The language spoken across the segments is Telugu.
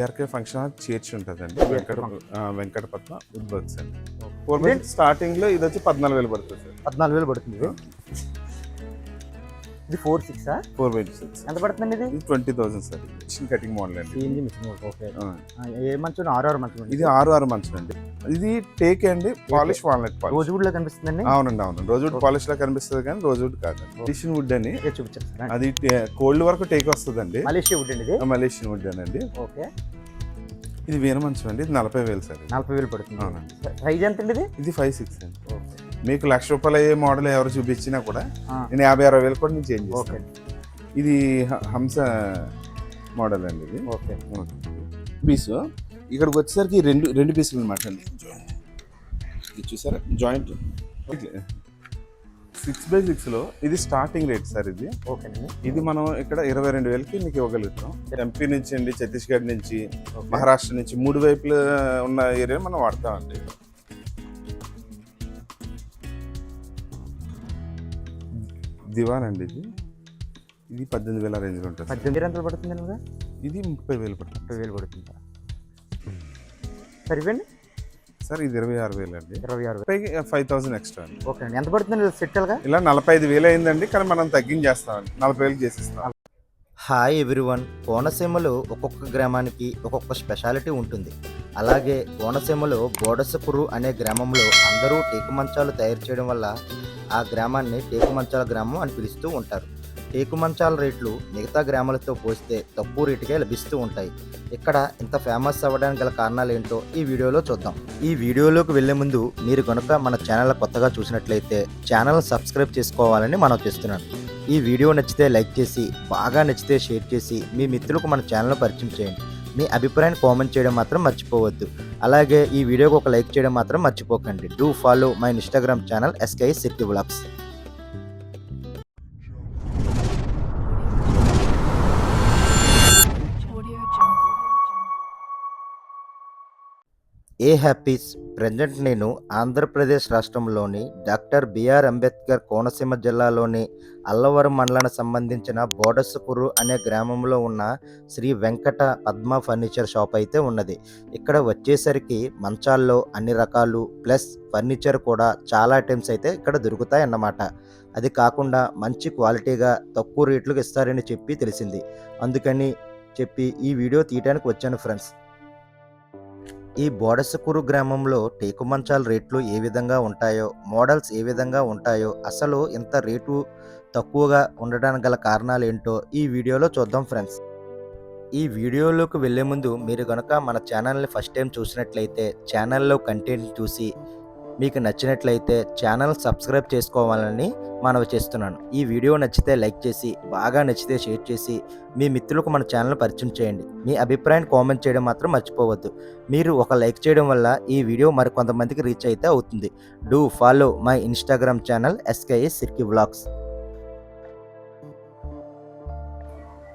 బీఆర్కే ఫంక్షన్ హాల్ చేర్చి ఉంటుందండి. వెంకటపట్నం వుడ్ వర్క్స్ అండి. 4 బై స్టార్టింగ్ లో ఇది వచ్చి 14,000 పడుతుంది సార్. 14,000 పడుతుంది. ఇది 4/6 4/6 ఎంత పడుతుందండి? ఇది 20,000 సార్. మిషన్ కటింగ్ మోడల్ అండి. ఓకే. ఏ మంచం? 6 మంచం. ఇది 6 మంచం అండి. ఇది టేక్ అండి, పాలిష్ వాల్నట్ పాలిష్. రోజ్వుడ్ లా కనిపిస్తుందండి. అవునండి, అవును. రోజ్వుడ్ పాలిష్ లా కనిపిస్తుంది కానీ రోజ్వుడ్ కాదు. మలేషియన్ వుడ్ అని చూపించారు. అది కోల్డ్ వరకు టేక్ వస్తుందండి. మలేషియా వుడ్ అండి. ఇది మలేషియన్ వుడ్ అండి. ఓకే. ఇది వీర మంచం అండి. ఇది 40,000 సార్. 40,000 పడుతుంది. అవునండి. ప్రైస్ ఎంత అండి? ఇది 5/6 అండి. మీకు ₹1,00,000 అయ్యే మోడల్ ఎవరు చూపించినా కూడా నేను 50,000-60,000 కూడా నేను చేంజ్ చేస్తాను. ఇది హంస మోడల్ అండి. ఇది ఓకే పీసు. ఇక్కడికి వచ్చేసరికి రెండు పీసులు అనమాట అండి. ఇది చూసారా జాయింట్ 6/6 లో ఇది స్టార్టింగ్ రేట్ సార్. ఇది ఇది మనం ఇక్కడ 22,000కి మీకు ఇవ్వగలుగుతాం. ఎంపీ నుంచి అండి, ఛత్తీస్గఢ్ నుంచి, మహారాష్ట్ర నుంచి 3 వైపులు ఉన్న ఏరియా మనం వాడతామండి. దివాన్ అండి. ఇది 18,000 రేంజ్లో ఉంటుంది. 18,000 ఎంత పడుతుంది? ఇది 30,000 పడుతుంది. 30,000 పడుతుంది. సరిపోయింది సార్. ఇది 26,000 అండి. 26,000 5,000 ఎక్స్ట్రా అండి. ఓకే అండి. ఎంత పడుతుంది సెట్గా? ఇలా 45,000 అయిందండి, కానీ మనం తగ్గించేస్తామండి. 40,000 చేసిస్తాం. Hi everyone. కోనసీమలో ఒక్కొక్క గ్రామానికి ఒక్కొక్క స్పెషాలిటీ ఉంటుంది. అలాగే కోనసీమలో బోడసపురు అనే గ్రామంలో అందరూ టేకు మంచాలు తయారు చేయడం వల్ల ఆ గ్రామాన్ని టేకు మంచాల గ్రామం అని పిలుస్తూ ఉంటారు. టేకు మంచాల రేట్లు మిగతా గ్రామాలతో పోలిస్తే తక్కువ రేటుకే లభిస్తూ ఉంటాయి. ఇక్కడ ఇంత ఫేమస్ అవ్వడానికి గల కారణాలు ఏంటో ఈ వీడియోలో చూద్దాం. ఈ వీడియోలోకి వెళ్లే ముందు మీరు కనుక మన ఛానల్ కొత్తగా చూసినట్లయితే ఛానల్ సబ్స్క్రైబ్ చేసుకోవాలని మనం చేస్తున్నాను. ఈ వీడియో నచ్చితే లైక్ చేసి, బాగా నచ్చితే షేర్ చేసి మీ మిత్రులకు మన ఛానల్ పరిచయం చేయండి. మీ అభిప్రాయాన్ని కామెంట్ చేయడం మాత్రం మర్చిపోవద్దు. అలాగే ఈ వీడియోకి ఒక లైక్ చేయడం మాత్రం మర్చిపోకండి. Do follow my Instagram channel SKS City Vlogs. ఏ హ్యాపీస్. ప్రజెంట్ నేను ఆంధ్రప్రదేశ్ రాష్ట్రంలోని డాక్టర్ బిఆర్ అంబేద్కర్ కోనసీమ జిల్లాలోని అల్లవరం మండలానికి సంబంధించిన బోడసపురు అనే గ్రామంలో ఉన్న శ్రీ వెంకట పద్మ ఫర్నిచర్ షాప్ అయితే ఉన్నది. ఇక్కడ వచ్చేసరికి మంచాల్లో అన్ని రకాలు ప్లస్ ఫర్నిచర్ కూడా చాలా ఐటమ్స్ అయితే ఇక్కడ దొరుకుతాయి అన్నమాట. అది కాకుండా మంచి క్వాలిటీగా తక్కువ రేట్లకు ఇస్తారని చెప్పి తెలిసింది. అందుకని చెప్పి ఈ వీడియో తీయడానికి వచ్చాను ఫ్రెండ్స్. ఈ బోడసపురు గ్రామంలో టేకు మంచాల రేట్లు ఏ విధంగా ఉంటాయో, మోడల్స్ ఏ విధంగా ఉంటాయో, అసలు ఇంత రేటు తక్కువగా ఉండడానికి గల కారణాలు ఏంటో ఈ వీడియోలో చూద్దాం ఫ్రెండ్స్. ఈ వీడియోలోకి వెళ్ళే ముందు మీరు కనుక మన ఛానల్ని ఫస్ట్ టైం చూసినట్లయితే ఛానల్లో కంటెంట్ చూసి మీకు నచ్చినట్లయితే ఛానల్ సబ్స్క్రైబ్ చేసుకోవాలని మనవి చేస్తున్నాను. ఈ వీడియో నచ్చితే లైక్ చేసి, బాగా నచ్చితే షేర్ చేసి మీ మిత్రులకు మన ఛానల్ పరిచయం చేయండి. మీ అభిప్రాయాన్ని కామెంట్ చేయడం మాత్రం మర్చిపోవద్దు. మీరు ఒక లైక్ చేయడం వల్ల ఈ వీడియో మరికొంతమందికి రీచ్ అయితే అవుతుంది. Do follow my Instagram channel SKS City Vlogs.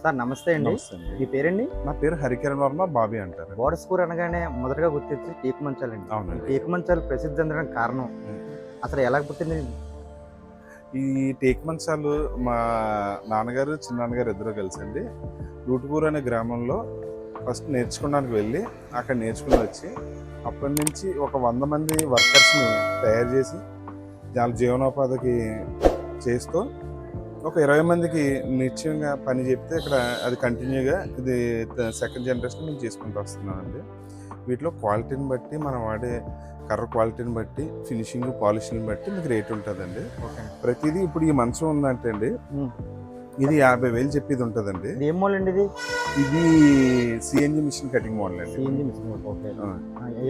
Sir నమస్తే అండి. మీ పేరండి? నా పేరు హరికిరణ్ వర్మ, బాబీ అంటారు. బోడసపురు అనగానే మొదటగా గుర్తొచ్చి టేకు మంచాలండి. అవునండి. టేకు మంచాలు ప్రసిద్ధి అందడానికి కారణం అసలు ఎలా పుట్టింది? ఈ టేకు మంచాలు మా నాన్నగారు, చిన్నాన్నగారు ఇద్దరు కలిసండి లూటుకూరు అనే గ్రామంలో ఫస్ట్ నేర్చుకోవడానికి వెళ్ళి అక్కడ నేర్చుకుని వచ్చి అప్పటి నుంచి ఒక 100 మంది వర్కర్స్ని తయారు చేసి వాళ్ళ జీవనోపాధికి చేస్తూ ఒక 20 మందికి నిశ్చయంగా పని చెప్తే ఇక్కడ అది కంటిన్యూగా ఇది సెకండ్ జనరేషన్ మేము చేసుకుంటూ వస్తున్నామండి. వీటిలో క్వాలిటీని బట్టి మనం వాడే కర్ర క్వాలిటీని బట్టి, ఫినిషింగ్ పాలిషింగ్ బట్టి మీకు రేట్ ఉంటుందండి. ప్రతిదీ ఇప్పుడు ఈ మంచం ఉందంటే అండి ఇది 50,000 చెప్పేది ఉంటుందండి. ఏం మోడల్ అండి ఇది? ఇది CNG మిషన్ కటింగ్ మోడల్ అండి.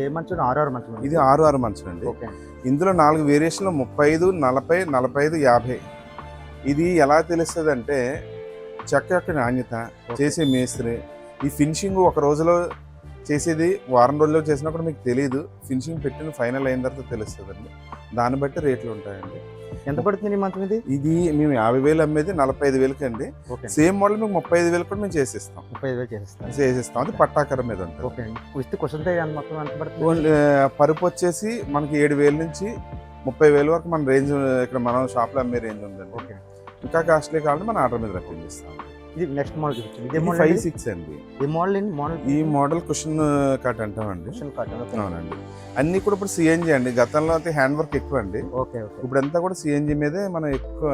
ఏ మంచం? 6 మంచం. ఇది 6 మంచం అండి. ఇందులో 4 వేరియేషన్లు 35, 40, 45, 50. ఇది ఎలా తెలుస్తుంది అంటే చెక్క యొక్క నాణ్యత, చేసే మేస్త్రి, ఈ ఫినిషింగ్ ఒక రోజులో చేసేది వారం రోజుల్లో చేసినా కూడా మీకు తెలియదు. ఫినిషింగ్ పెట్టిన ఫైనల్ అయిన తర్వాత తెలుస్తుంది అండి. దాన్ని బట్టి రేట్లు ఉంటాయండి. ఎంత పడుతుంది మంత్రం? ఇది మేము 50,000 అమ్మేది 45,000కి అండి. సేమ్ మోడల్ మీకు 35,000 కూడా మేము చేసిస్తాం. 35,000 చేసిస్తాం. అది పట్టాకర మీద ఉంటుంది. పరుపు వచ్చేసి మనకి 7,000 నుంచి 30,000 వరకు మన రేంజ్ ఇక్కడ మనం షాప్లో అమ్మే రేంజ్ ఉందండి. ఇంకా కాస్ట్లీ కావాలంటే మన ఆర్డర్ మీద రప్పించేస్తాం. ఇది నెక్స్ట్ మోడల్ చూపించండి. ఇదే ఇది మోడల్ 5.6 అండి. ఈ మోడల్ ఏంటి? మోడల్ ఈ మోడల్ కుషన్ కట్ అంటామండి. కాటన్. అవునండి. అన్ని కూడా ఇప్పుడు సిఎన్జి అండి. గతంలో అయితే హ్యాండ్ వర్క్ ఎక్కువ అండి. Okay okay. ఇప్పుడు అంతా కూడా సిఎన్జి మీదే మనం ఎక్కువ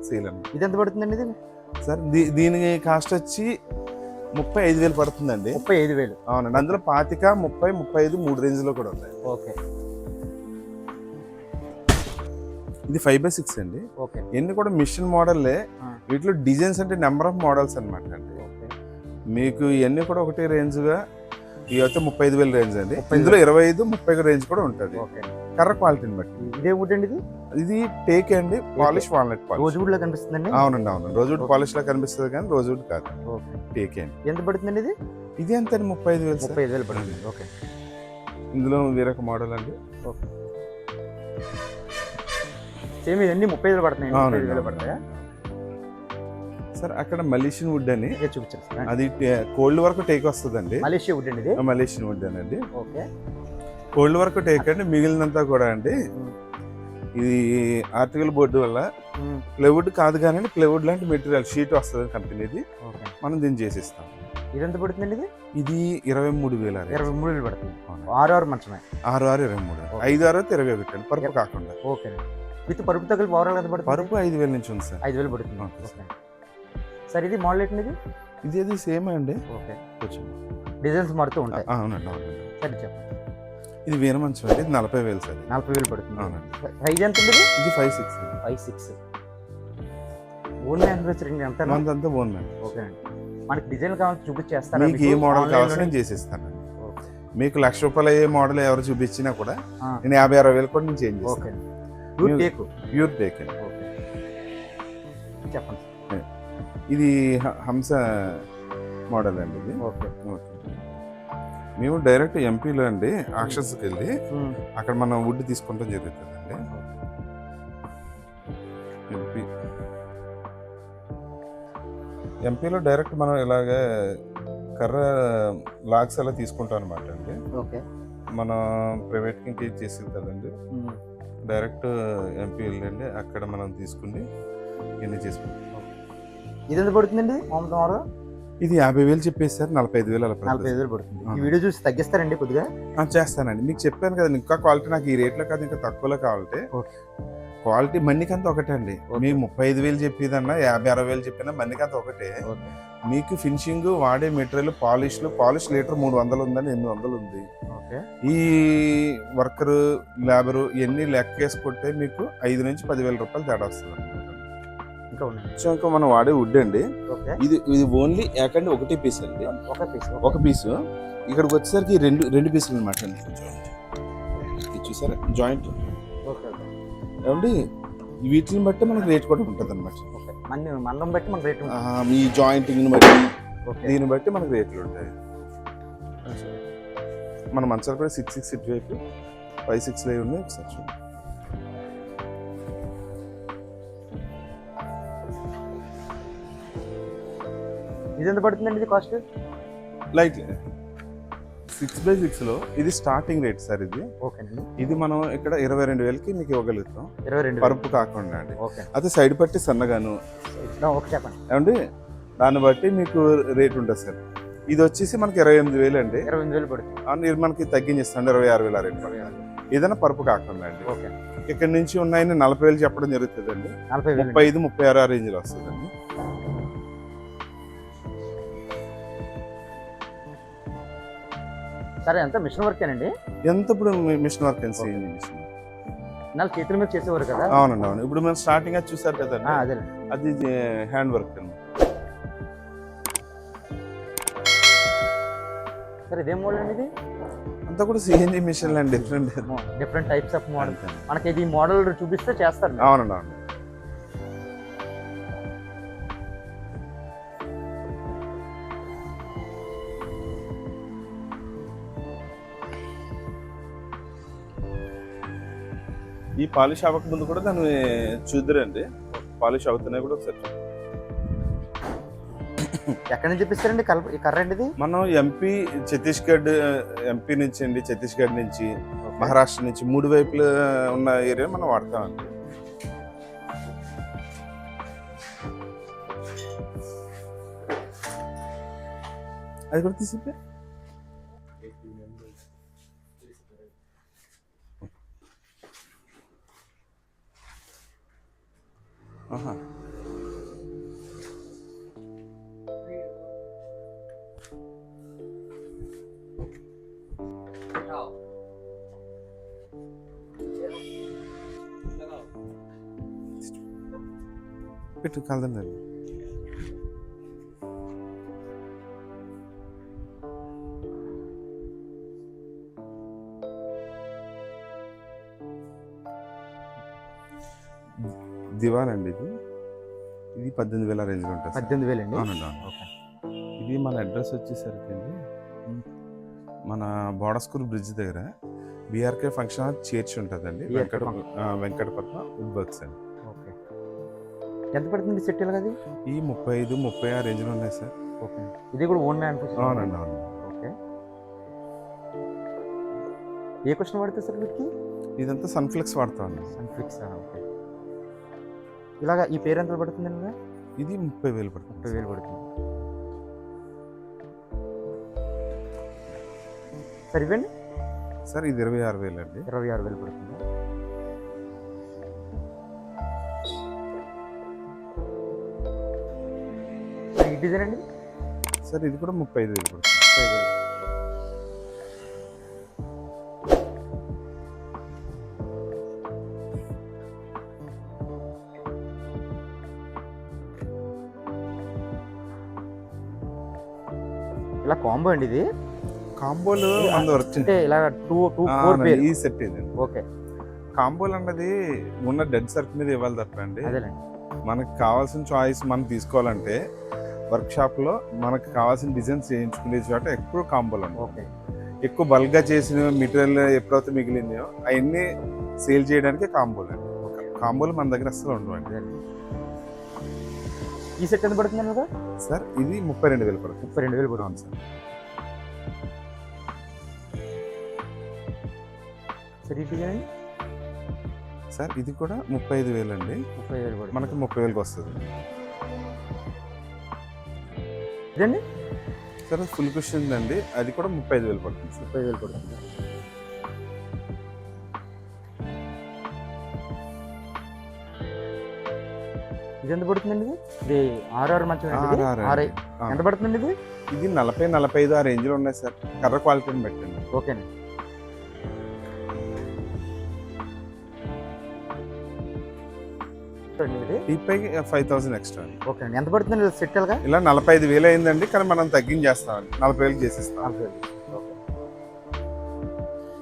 సేల్ అండి. ఇది ఎంత పడుతుందండి? ఇది సార్ దీని కాస్ట్ వచ్చి 35,000 పడుతుందండి. 35,000. అవునండి. అందులో 25, 30, 35 3 రేంజ్ లో కూడా ఉన్నాయి. ఓకే. ఇది 5/6 అండి. ఓకే. ఎన్ని కూడా మిషన్ మోడల్లే. వీటిలో డిజైన్స్ అంటే నెంబర్ ఆఫ్ మోడల్స్ అనమాట అండి. ఓకే. మీకు ఇవన్నీ కూడా ఒకటే రేంజ్ గా ఇవి అయితే 35,000 రేంజ్ అండి. ఇందులో 25, 30 రేంజ్ కూడా ఉంటుంది. ఓకే. కర్ర క్వాలిటీని బట్టి. ఇదే వుడ్ అండి? ఇది టేక్ అండి. Polish walnut polish. Rosewood లా కనిపిస్తుందండి. అవునండి అవును. రోజ్ వుడ్ పాలిష్ లా కనిపిస్తుంది కానీ రోజ్ వుడ్ కాదు. ఓకే. టేక్ అండి. ఎంత పడుతుందండి ఇది? ఇది ఎంత 35,000. 35,000 పడుతుంది. ఓకే. ఇందులో వేరొక మోడల్ అండి. ఓకే. సేమ్ ఇవన్నీ 35,000 పడుతున్నాయి. 35,000 పడతాయా సార్? అక్కడ మలేషియన్ వుడ్ అని చూపించారు సార్. అది కోల్డ్ వరకు టేక్ వస్తుందండి. మలేషియా వుడ్ అండి ఇది. మలేషియన్ వుడ్ అండి. ఓకే. కోల్డ్ వరకు టేక్ అండి. మిగిలినంతా కూడా అండి ఇది ఆర్టికల్ బోర్డు వల్ల ప్లైవుడ్ కాదు కానీ ప్లైవుడ్ లాంటి మెటీరియల్ షీట్ వస్తుంది కంపెనీది. మనం దీన్ని చేసిస్తాం. ఇది ఎంత పడుతుందండి? ఇది 23,000. 23,000 పడుతుంది. 6 మంచమే. 6, 23, 5, 6, 21 అండి. పరుపు కాకుండా. ఓకే. విత్ పరుపు తగిలి ఓవరాల్ ఎంత పడుతుంది? పరుపు 5,000 నుంచి ఉంది సార్. 5,000 పడుతుంది. Okay sir. ఇది మోడల్ ఏంటి? ఇది సేమ్ అండి. ఓకే. కొంచెం డిజైన్స్ మారుతూ ఉంటాయి. అవునండి అవునండి. సరే చెప్పండి. ఇది వీర మంచం అండి. ఇది 40,000 సార్. 40,000 పడుతుంది. అవునండి. సైజ్ ఎంత ఉంది? ఇది 5.6. 5.6. ఓన్ మ్యానుఫ్యాక్చరింగ్ ఎంత? అంతా ఓన్ మ్యాన్. ఓకే అండి. మనకి డిజైన్ కావాలి చూపించేస్తారా? మీకు ఏ మోడల్ కావాల్సి నేను చేసిస్తానండి. మీకు ₹1,00,000 ఏ మోడల్ ఎవరు చూపించినా కూడా నేను 50,000-60,000 కూడా నేను చేంజ్ చేస్తాను. Okay. Pure teak. Pure teak అండి. ఓకే. చెప్పండి. ఇది హంస మోడల్ అండి. ఇది ఓకే. ఓకే. మేము డైరెక్ట్ ఎంపీలో అండి ఆక్షన్స్కి వెళ్ళి అక్కడ మనం వుడ్ తీసుకుంటాం జరుగుతుందండి. ఎంపీలో డైరెక్ట్ మనం ఇలాగే కర్ర లాగ్స్ అలా తీసుకుంటాం అనమాట అండి. ఓకే. మన ప్రైవేట్కి ఇంకేం చేసేది కదండి. డైరెక్ట్ ఎంపీ వెళ్ళండి అక్కడ మనం తీసుకుని ఇవన్నీ చేసుకుంటాం. ఇది ఎంత పడుతుందండి? ఇది 50,000 చెప్పేసి సార్. 45,000 అలా 45,000 పడుతుంది. ఈ వీడియో చూసి తగ్గిస్తారండి కొద్దిగా? చేస్తానండి. మీకు చెప్పాను కదా ఇంకా క్వాలిటీ నాకు ఈ రేట్లో కాదు ఇంకా తక్కువలో కావాలంటే క్వాలిటీ మన్నికంతా ఒకటే అండి. మీకు 35,000 చెప్పేదన్నా 50,000-60,000 చెప్పినా మన్నికంతా ఒకటే. మీకు ఫినిషింగ్ వాడే మెటీరియల్ పాలిష్ లీటర్ 300 ఉందని 800 ఉంది. ఈ వర్కరు లేబరు ఇవన్నీ లెక్కేసుకుంటే మీకు 5 నుంచి 10,000 రూపాయలు తేడా వస్తుంది. ఇంకా మనం వాడే వుడ్ అండి. ఇది ఓన్లీ ఏకండి ఒకటే పీస్ అండి. ఒక పీసు. ఇక్కడికి వచ్చేసరికి రెండు పీసులు అనమాట అండి. చూసారా జాయింట్ ఏమండి? వీటిని బట్టి మనకు రేట్ కూడా ఉంటుంది అనమాట. మందం బట్టి మనకు రేట్ ఈ జాయింటింగ్ని బట్టి దీన్ని బట్టి మనకు రేట్లు ఉంటాయి. మన మంచాలు కూడా 6.6 ఇటువైపు 5.6 లే ఉన్నాయి. ఒకసారి చూడండి. ఇది ఎంత పడుతుందండి? ఇది కాస్ట్ లైట్ 6/6 లో ఇది స్టార్టింగ్ రేట్ సార్. ఇది మనం ఇక్కడ 22,000కి మీకు ఇవ్వగలుగుతాం. 22 పరుపు కాకుండా అండి. అదే సైడ్ పట్టి సన్నగాను ఏమండి దాన్ని బట్టి మీకు రేట్ ఉంటుంది సార్. ఇది వచ్చేసి మనకి 28,000 అండి. 28,000 పడుతుంది. మనకి తగ్గించేస్తాండి 26,000 రేట్ పడుతుంది. ఏదైనా పరుపు కాకుండా అండి. ఇక్కడ నుంచి ఉన్నాయని 40,000 చెప్పడం జరుగుతుందండి. 35, 36 ఆ రేంజ్లో వస్తుందండి. సరే ఎంత మిషన్ వర్క్ అండి? ఎంత ఇప్పుడు మిషన్ వర్క్ అండి. సిఎన్జి మిషన్ చేతుల మీద చేసేవారు కదా? అవునండి అవును. ఇప్పుడు మనం స్టార్టింగ్ అది చూసారు కదండి. అది హ్యాండ్ వర్క్ అండి. సరే ఇదే మోడల్ అండి? ఇది అంతా కూడా సిఎన్జి మిషన్ అండి. Different types of model. మనకి ఇది మోడల్ చూపిస్తే చేస్తారు. అవునండి అవును. ఈ పాలిష్ అవ్వక ముందు కూడా దాన్ని చూద్దరండి. పాలిష్ అవుతున్నాయి కూడా ఒకసారి. ఎక్కడి నుంచి చూపిస్తారండి ఈ కర్ర అండి? మనం ఎంపీ నుంచి అండి, ఛత్తీస్గఢ్ నుంచి, మహారాష్ట్ర నుంచి 3 వైపులు ఉన్న ఏరియా మనం వాడతామండి. అది కూడా తీసిపే. ఆహా. పెట్టు కలదండి. దివాన్ అండి ఇది 18,000 రేంజ్లో ఉంటుంది. 18,000 అండి. అవునండి, అవును. ఓకే. ఇది మన అడ్రస్ వచ్చేసరికి అండి మన బోడస్కూర్ బ్రిడ్జ్ దగ్గర బీఆర్కే ఫంక్షన్ హాల్ చర్చ్ ఉంటుందండి. వెంకటపట్నం వుడ్ వర్క్స్ అండి. ఓకే. ఎంత పడుతుంది సెట్ ఇలాగది? ఈ 35-30 రేంజ్లో ఉన్నాయి సార్. ఓకే. ఇది కూడా ఓన్ ల్యాండ్? అవునండి, అవును. ఓకే. ఏ క్వశ్చన్ పడుతుంది సార్ వీటికి? ఇదంతా సన్ఫ్లెక్స్ వాడతామండి. సన్ఫ్లెక్స్. ఓకే. ఇలాగా ఈ పేరు ఎంత పడుతుందండి? ఇది 30,000 పడుతుంది. 30,000 పడుతుంది. సార్ ఇవ్వండి సార్. ఇది 26,000 అండి. 26,000 పడుతుంది. ఈ డిజైన్ అండి? సార్ ఇది కూడా 35,000 పడుతుంది. 35,000. ఇలా కాంబో అండి ఇది? కాంబోలు మన అంటే ఇలా 4 పేర్ ఈ సెట్ ఇది. ఓకే. కాంబోలు అన్నది ఉన్న డెడ్ సర్కిల్ మీద ఇవ్వాలి తప్పండి. అదేనండి. మనకు కావాల్సిన చాయిస్ మనం తీసుకోవాలంటే వర్క్ షాప్ లో మనకు కావాల్సిన డిజైన్స్ చేయించుకునే చోట ఎక్కువ కాంబోలు ఉంటాయి. ఓకే. ఎక్కువ బల్క్ గా చేసిన మెటీరియల్ ఎప్పుడైతే మిగిలిందో అవన్నీ సేల్ చేయడానికి కాంబోలు అండి. కాంబోలు మన దగ్గర అసలు ఉండవండి. అదేనండి. ఈ సెట్ ఎంత పడుతుంది కదా సార్? ఇది 32,000 పడుతుంది. 32,000 పడుతుంది. అవును సార్. సార్ ఈ డిజైన్ అండి? సార్ ఇది కూడా 35,000 అండి. 30,000 పడుతుంది. మనకి 30,000కి వస్తుంది. ఇదండి? సార్ ఫుల్ క్వశ్చన్ అండి. అది కూడా 35,000 పడుతుంది సార్. 30,000 పడుతుంది. ఇది ఎంత పడుతుందండి? ఇది 6 మంచం అండి. 6 ఎంత పడుతుందండి ఇది? ఇది 40-45 ఆ రేంజ్ లో ఉన్నాయి సార్. కర్ర క్వాలిటీని పెట్టండి. ఓకేనండి. ఇది టీపైకి 5,000 ఎక్స్ట్రా అండి. ఓకే అండి. ఎంత పడుతుంది సెట్ అలాగా? ఇలా 45,000 అయిందండి, కానీ మనం తగ్గించేస్తామండి. 40,000 చేసేస్తాం. 40,000. ఓకే.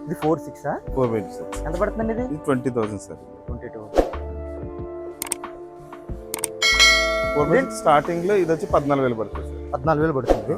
ఇది 4/6 4/6 ఎంత పడుతుందండి ఇది? ఇది 20,000 సార్. 22. 4/6 స్టార్టింగ్ లో ఇది వచ్చి 14,000 పడుతుంది సార్. 14,000 పడుతుంది.